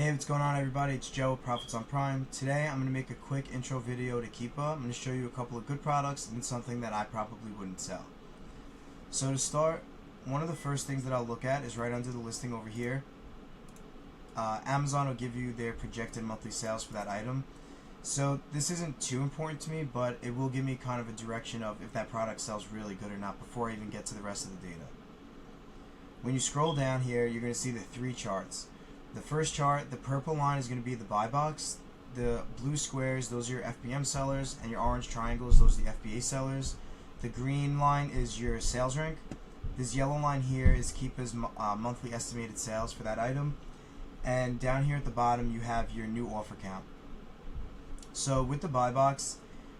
Hey, what's going on everybody? It's Joe, Profits on Prime. Today I'm going to make a quick intro video to Keepa. I'm going to show you a couple of good products and something that I probably wouldn't sell. So to start, one of the first things that I'll look at is right under the listing over here. Amazon will give you their projected monthly sales for that item. So this isn't too important to me, but it will give me kind of a direction of if that product sells really good or not before I even get to the rest of the data. When you scroll down here, you're going to see the three charts. The first chart, the purple line is going to be the buy box. The blue squares, those are your FBM sellers, and your orange triangles, those are the FBA sellers. The green line is your sales rank. This yellow line here is Keepa's monthly estimated sales for that item. And down here at the bottom, you have your new offer count. So with the buy box,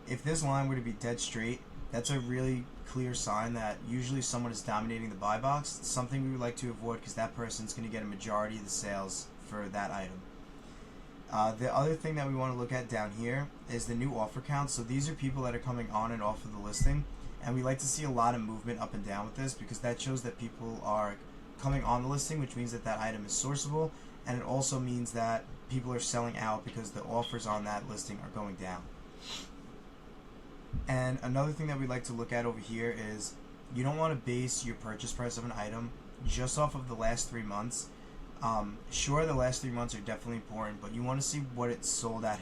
if this line were to be dead straight, that's a really clear sign that usually someone is dominating the buy box. It's something we would like to avoid because that person's going to get a majority of the sales for that item. The other thing that we want to look at down here is the new offer count. So these are people that are coming on and off of the listing, and we like to see a lot of movement up and down with this because that shows that people are coming on the listing, which means that that item is sourceable, and it also means that people are selling out because the offers on that listing are going down. And another thing that we like to look at over here is you don't want to base your purchase price of an item just off of the last 3 months. Sure, the last 3 months are definitely important, but you want to see what it's sold at,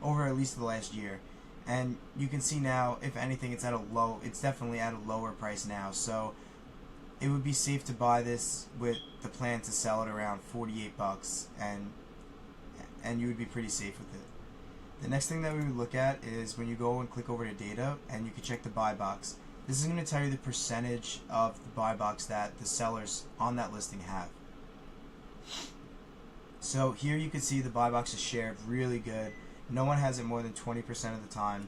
over at least the last year. And you can see now, if anything, it's definitely at a lower price now. So it would be safe to buy this with the plan to sell it around 48 bucks, and you would be pretty safe with it. The next thing that we would look at is when you go and click over to data, and you can check the buy box. This is going to tell you the percentage of the buy box that the sellers on that listing have. So here you can see the buy box is shared really good. No one has it more than 20% of the time.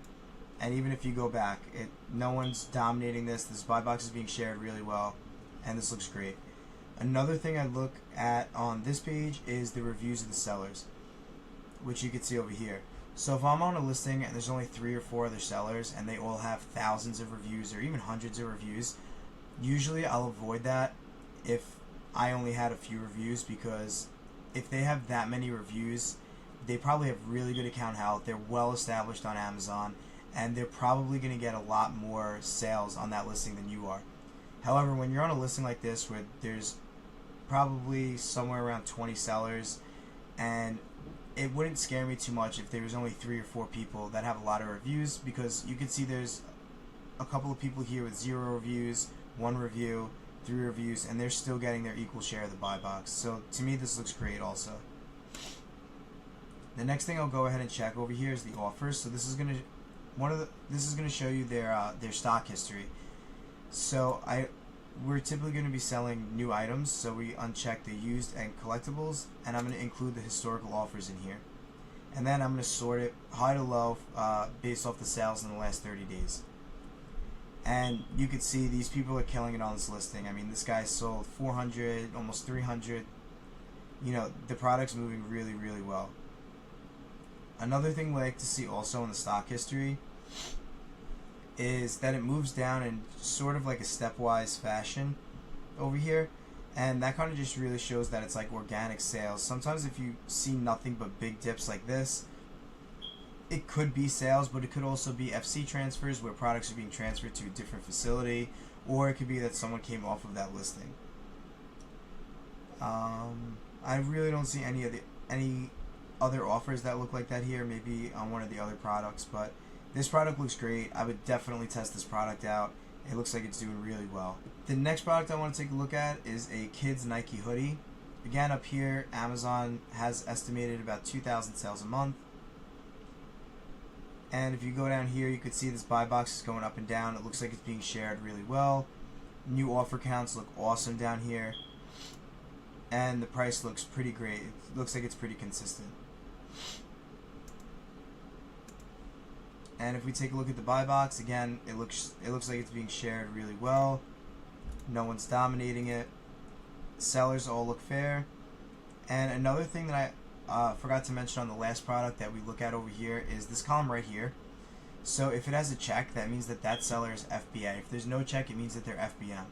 And even if you go back, no one's dominating this. This buy box is being shared really well, and this looks great. Another thing I look at on this page is the reviews of the sellers, which you can see over here. So if I'm on a listing and there's only 3 or 4 other sellers and they all have thousands of reviews or even hundreds of reviews, usually I'll avoid that if I only had a few reviews, because if they have that many reviews, they probably have really good account health, they're well established on Amazon, and they're probably going to get a lot more sales on that listing than you are. However, when you're on a listing like this where there's probably somewhere around 20 sellers, and it wouldn't scare me too much if there was only 3 or 4 people that have a lot of reviews, because you can see there's a couple of people here with 0 reviews, 1 review, 3 reviews, and they're still getting their equal share of the buy box. So to me, this looks great also. The next thing I'll go ahead and check over here is the offers. So this is gonna show you their stock history. So we're typically going to be selling new items, so we uncheck the used and collectibles, and I'm going to include the historical offers in here. And then I'm going to sort it high to low based off the sales in the last 30 days. And you can see these people are killing it on this listing. I mean, this guy sold 400, almost 300. The product's moving really, really well. Another thing we like to see also in the stock history is that it moves down in sort of like a stepwise fashion over here, and that kind of just really shows that it's like organic sales. Sometimes if you see nothing but big dips like this, it could be sales, but it could also be FC transfers where products are being transferred to a different facility, or it could be that someone came off of that listing. I really don't see any other offers that look like that here, maybe on one of the other products, but this product looks great. I would definitely test this product out. It looks like it's doing really well. The next product I want to take a look at is a kids Nike hoodie. Again, up here, Amazon has estimated about 2,000 sales a month. And if you go down here, you can see this buy box is going up and down. It looks like it's being shared really well. New offer counts look awesome down here. And the price looks pretty great. It looks like it's pretty consistent. And if we take a look at the buy box, again, it looks like it's being shared really well. No one's dominating it. Sellers all look fair. And another thing that I forgot to mention on the last product that we look at over here is this column right here. So if it has a check, that means that that seller is FBA. If there's no check, it means that they're FBM.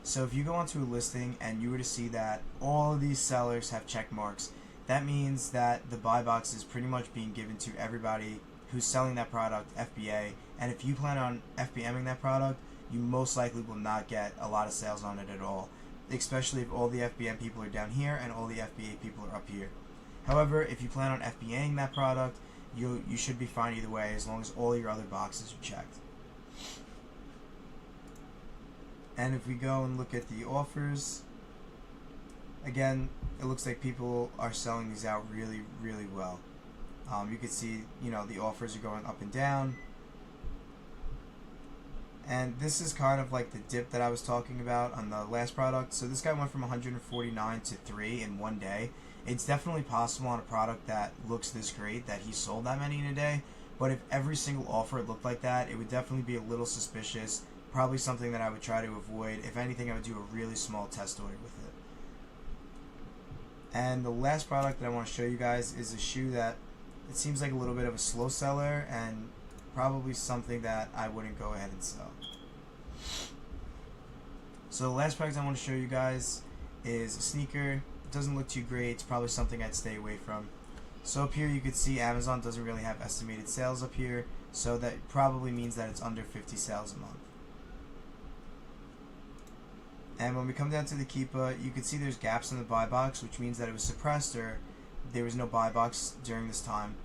So if you go onto a listing and you were to see that all of these sellers have check marks, that means that the buy box is pretty much being given to everybody who's selling that product FBA, and if you plan on FBMing that product, you most likely will not get a lot of sales on it at all, especially if all the FBM people are down here and all the FBA people are up here. However, if you plan on FBAing that product, you should be fine either way as long as all your other boxes are checked. And if we go and look at the offers, again, it looks like people are selling these out really, really well. You can see, the offers are going up and down. And this is kind of like the dip that I was talking about on the last product. So this guy went from 149 to 3 in one day. It's definitely possible on a product that looks this great that he sold that many in a day. But if every single offer looked like that, it would definitely be a little suspicious. Probably something that I would try to avoid. If anything, I would do a really small test order with it. And the last product that I want to show you guys is a shoe that it seems like a little bit of a slow seller and probably something that I wouldn't go ahead and sell. So the last product I want to show you guys is a sneaker. It doesn't look too great. It's probably something I'd stay away from. So up here you can see Amazon doesn't really have estimated sales up here, so that probably means that it's under 50 sales a month. And when we come down to the Keepa, you can see there's gaps in the buy box, which means that it was suppressed or there was no buy box during this time.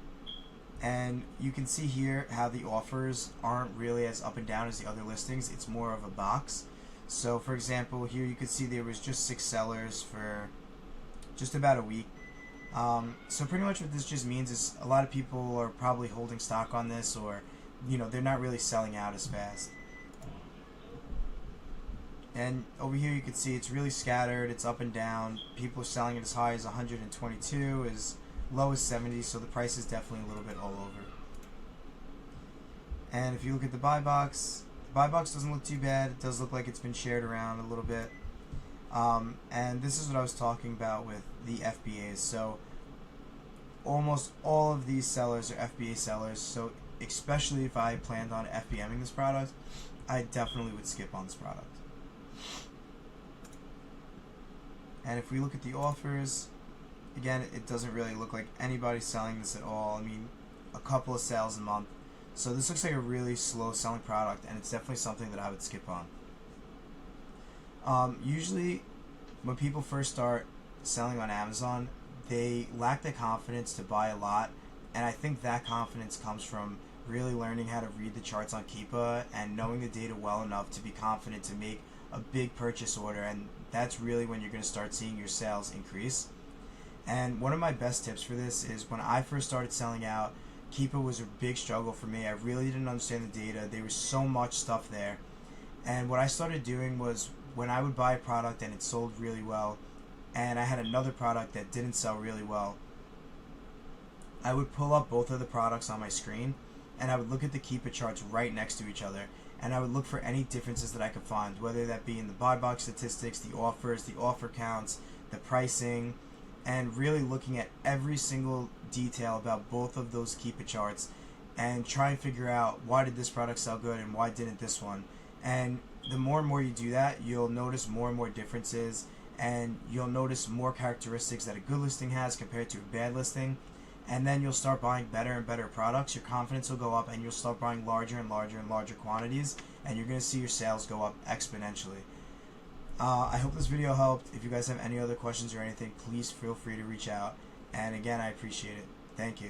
And you can see here how the offers aren't really as up and down as the other listings. It's more of a box. So for example, here you can see there was just 6 sellers for just about a week. So pretty much what this just means is a lot of people are probably holding stock on this, or they're not really selling out as fast. And over here you can see it's really scattered, it's up and down. People are selling it as high as 122, as low as 70, so the price is definitely a little bit all over. And if you look at the buy box doesn't look too bad. It does look like it's been shared around a little bit. And this is what I was talking about with the FBAs. So almost all of these sellers are FBA sellers, so especially if I planned on FBMing this product, I definitely would skip on this product. And if we look at the offers, again, it doesn't really look like anybody's selling this at all. I mean, a couple of sales a month. So this looks like a really slow selling product, and it's definitely something that I would skip on. Usually, when people first start selling on Amazon, they lack the confidence to buy a lot, and I think that confidence comes from really learning how to read the charts on Keepa and knowing the data well enough to be confident to make a big purchase order, and that's really when you're going to start seeing your sales increase. And one of my best tips for this is when I first started selling out, Keepa was a big struggle for me. I really didn't understand the data. There was so much stuff there. And what I started doing was when I would buy a product and it sold really well, and I had another product that didn't sell really well, I would pull up both of the products on my screen and I would look at the Keepa charts right next to each other, and I would look for any differences that I could find, whether that be in the buy box statistics, the offers, the offer counts, the pricing, and really looking at every single detail about both of those Keepa charts and try and figure out why did this product sell good and why didn't this one. And the more and more you do that, you'll notice more and more differences, and you'll notice more characteristics that a good listing has compared to a bad listing, and then you'll start buying better and better products. Your confidence will go up, and you'll start buying larger and larger and larger quantities, and you're going to see your sales go up exponentially. I hope this video helped. If you guys have any other questions or anything, please feel free to reach out. And again, I appreciate it. Thank you.